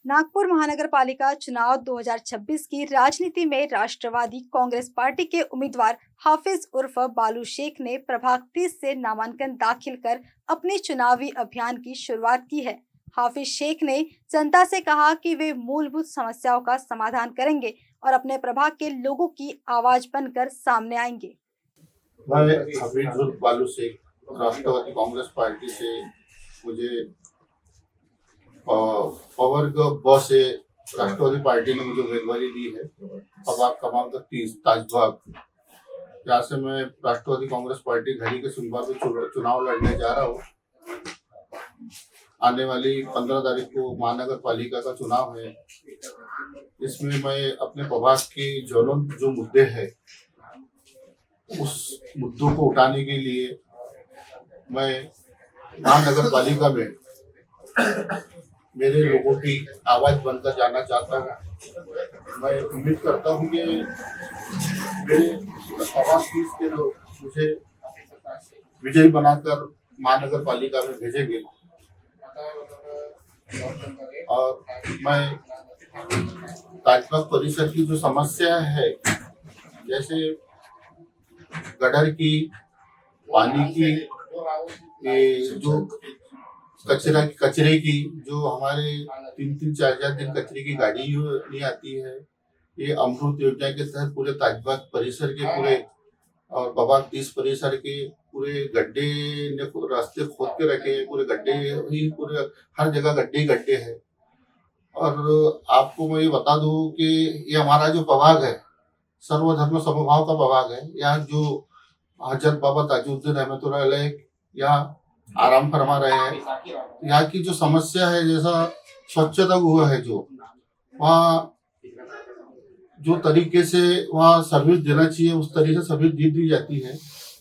नागपुर महानगर पालिका चुनाव 2026 की राजनीति में राष्ट्रवादी कांग्रेस पार्टी के उम्मीदवार हाफिज उर्फ बालू शेख ने प्रभाग 30 से नामांकन दाखिल कर अपने चुनावी अभियान की शुरुआत की है। हाफिज शेख ने जनता से कहा कि वे मूलभूत समस्याओं का समाधान करेंगे और अपने प्रभाग के लोगों की आवाज बनकर सामने आएंगे। मैं हाफिज उर्फ बालू शेख राष्ट्रवादी कांग्रेस पार्टी से मुझे प्रवर्ग ब से राष्ट्रवादी पार्टी ने मुझे उम्मीदवारी दी है। प्रभाग क्रमांक 30 ताजबाग, यहाँ से मैं राष्ट्रवादी कांग्रेस पार्टी घड़ी के सुनवा में चुनाव लड़ने जा रहा हूँ। आने वाली 15 तारीख को महानगर पालिका का चुनाव है। इसमें मैं अपने प्रभाग की ज्वलंत जो मुद्दे हैं उस मुद्दों को उठाने के लिए मैं महानगर पालिका में मेरे लोगों की आवाज बनकर जाना चाहता हूँ। मैं उम्मीद करता हूँ कि मेरे प्रभाग के लोग मुझे विजयी बनाकर महानगर पालिका में भेजेंगे और मैं ताजबाग परिसर की जो समस्या है, जैसे गटर की, पानी की, जो कचरे की जो हमारे 3-3, 4-4 दिन कचरे की गाड़ी नहीं आती है, ये अमृत योजना के तहत पूरे ताजबाग परिसर के पूरे और प्रभाग 30 परिसर के पूरे गड्ढे ने रास्ते खोद के रखे हैं। पूरे गड्ढे ही, पूरे हर जगह गड्ढे गड्ढे हैं। और आपको मैं ये बता दूं कि ये हमारा जो प्रभाग है सर्वधर्म समभाव का प्रभाग है। यहाँ जो हजरत बाबा ताजुद्दीन रहमतुल्लाह अलैह यहाँ आराम फरमा रहे हैं। यहाँ की जो समस्या है, जैसा स्वच्छता हुआ है, जो वहाँ जो तरीके से वहाँ सर्विस देना चाहिए उस तरीके से सर्विस दी जाती है।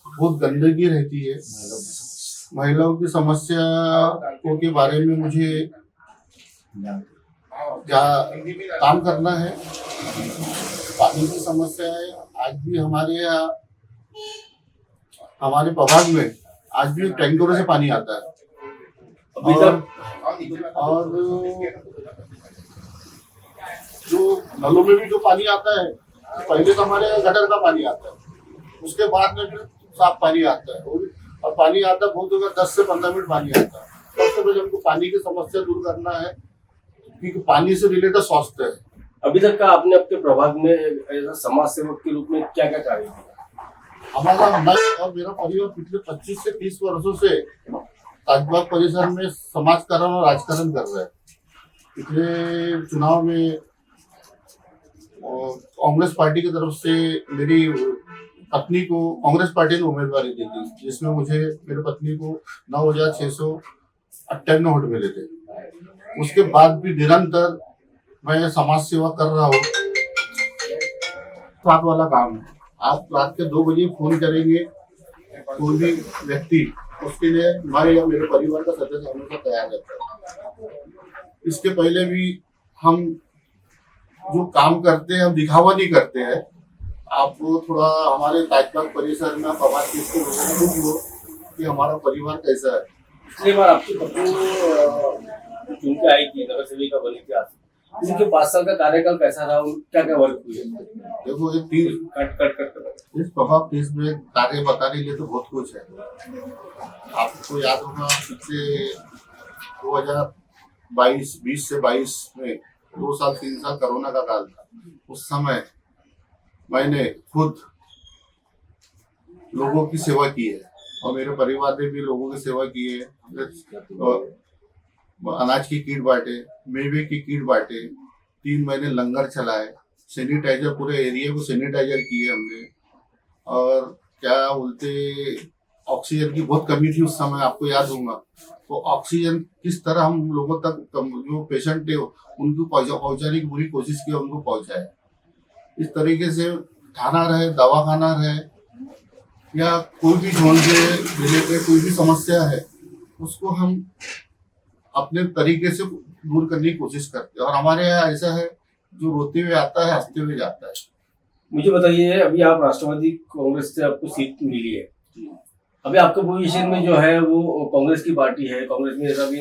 बहुत गंदगी रहती है। महिलाओं की समस्या के बारे में मुझे क्या काम करना है। पानी की समस्या है, आज भी हमारे यहाँ हमारे प्रभाग में आज भी टैंकरों से पानी आता है। और जो नलों में भी जो पानी आता है, पहले तो हमारे गटर का पानी आता है, उसके बाद में फिर साफ पानी आता है। और पानी आता बहुत होगा 10 से 15 मिनट पानी आता है। सबसे पहले हमको पानी की समस्या दूर करना है, क्योंकि पानी से रिलेटेड स्वास्थ्य है। अभी तक का आपने अपने प्रभाग में समाज सेवक के रूप में क्या क्या कार्य किया? हमारा मैं और मेरा परिवार पिछले 25 से 30 वर्षों से ताजबाग परिसर में समाजकरण और राजकारण कर रहे हैं। पिछले चुनाव में कांग्रेस पार्टी की तरफ से मेरी पत्नी को कांग्रेस पार्टी ने उम्मीदवारी दी थी, जिसमें मुझे मेरी पत्नी को 9,658 वोट मिले थे। उसके बाद भी निरंतर मैं समाज सेवा कर रहा हूँ। साथ वाला काम है। आप रात के 2 बजे फोन करेंगे, कोई भी व्यक्ति, उसके लिए हमारे या मेरे परिवार का सदस्य हमेशा तैयार रहता है। इसके पहले भी हम जो काम करते हैं हम दिखावा नहीं करते हैं। आप थोड़ा हमारे ताजबाग परिसर में प्रभाग किसको लोगों कि हमारा परिवार कैसा है। पिछली बार आपकी पत्नी चुन के आई थी, नगर सेविका बनी थी। उनके 5 साल का कार्यकाल कैसा रहा? क्या क्या वर्क हुए? देखो, ये इस प्रभाग 30 में कार्य बताने के लिए तो बहुत कुछ है। आपको याद होगा पिछले 2020 से 22 में 2 साल 3 साल कोरोना का काल था। उस समय मैंने खुद लोगों की सेवा की है और मेरे परिवार ने भी लोगों की सेवा की है। अनाज की किट बांटे, मेवे की किट बांटे, 3 महीने लंगर चलाए, सैनिटाइजर पूरे एरिया को सैनिटाइजर किए हमने। और क्या बोलते, ऑक्सीजन की बहुत कमी थी उस समय, आपको याद होगा। तो ऑक्सीजन किस तरह हम लोगों तक जो पेशेंट थे उनको पहुंचाने की पूरी कोशिश की, उनको पहुंचाए। इस तरीके से थाना रहे, दवाखाना रहे या कोई भी जोन से रिलेटेड कोई भी समस्या है, उसको हम अपने तरीके से दूर करने की कोशिश करते हैं। और हमारे यहाँ ऐसा है, जो रोते हुए आता है हंसते हुए जाता है। मुझे बताइए, अभी आप राष्ट्रवादी कांग्रेस से आपको सीट मिली है, अभी आपके पोजीशन में जो है वो कांग्रेस की पार्टी है, कांग्रेस में ऐसा भी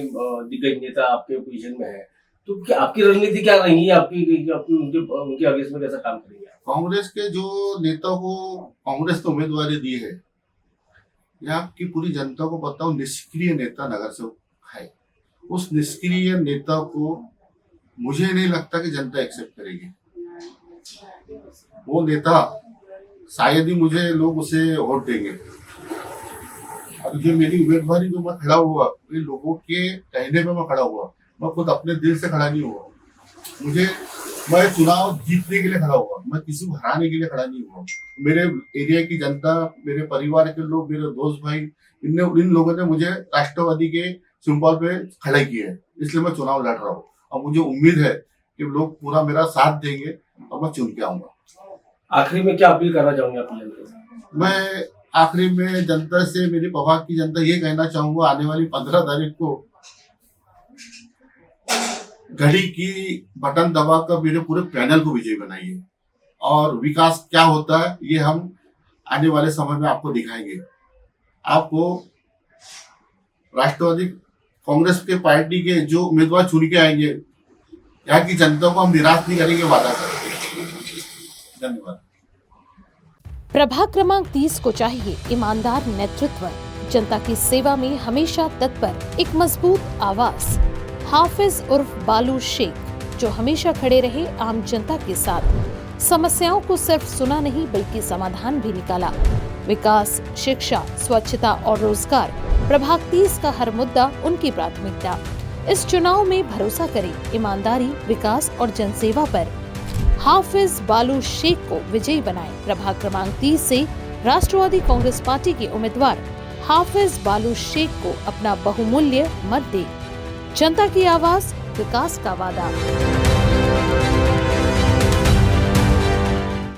दिग्गज नेता आपके पोजीशन में है, तो क्या आपकी रणनीति क्या रहेगी, आपकी उनके अगेंस्ट में कैसा काम करेंगे आप? कांग्रेस के जो नेता को कांग्रेस ने उम्मीदवारी दी है, यहाँ की पूरी जनता को पता हो, निष्क्रिय नेता नगर से है। उस निष्क्रिय नेता को मुझे नहीं लगता कि जनता एक्सेप्ट करेगी। वो नेता शायद ही मुझे लोग उसे वोट देंगे। अब जो मेरी उम्मीदवारी जो मैं खड़ा हुआ, ये लोगों के कहने पे मैं खड़ा हुआ, मैं खुद अपने दिल से खड़ा नहीं हुआ। मैं चुनाव जीतने के लिए खड़ा हुआ, मैं किसी को हराने के लिए खड़ा नहीं हुआ। मेरे एरिया की जनता, मेरे परिवार के लोग, मेरे दोस्त भाई, इन लोगों ने मुझे राष्ट्रवादी के सिंबल पे खड़ा किया है, इसलिए मैं चुनाव लड़ रहा हूँ। और मुझे उम्मीद है कि लोग पूरा मेरा साथ देंगे और मैं चुन के आऊंगा। आखिरी में क्या अपील करना चाहूंगा अपनी जनता से? मैं आखिरी में जनता से, मेरी प्रभाग की जनता, ये कहना चाहूंगा, आने वाली 15 तारीख को घड़ी की बटन दबाकर मेरे पूरे पैनल को विजयी बनाइए, और विकास क्या होता है ये हम आने वाले समय में आपको दिखाएंगे। आपको राष्ट्रवादी कांग्रेस के पार्टी के जो उम्मीदवार चुन के आएंगे, यहाँ की जनता को हम निराश नहीं करेंगे, वादा करेंगे। धन्यवाद। प्रभाग क्रमांक 30 को चाहिए ईमानदार नेतृत्व, जनता की सेवा में हमेशा तत्पर एक मजबूत आवाज। हाफिज उर्फ बालू शेख, जो हमेशा खड़े रहे आम जनता के साथ, समस्याओं को सिर्फ सुना नहीं बल्कि समाधान भी निकाला। विकास, शिक्षा, स्वच्छता और रोजगार, प्रभाग 30 का हर मुद्दा उनकी प्राथमिकता। इस चुनाव में भरोसा करें ईमानदारी, विकास और जनसेवा पर। हाफिज बालू शेख को विजयी बनाएं। प्रभाग क्रमांक 30 से राष्ट्रवादी कांग्रेस पार्टी के उम्मीदवार हाफिज बालू शेख को अपना बहुमूल्य मत दे। जनता की आवाज, विकास का वादा।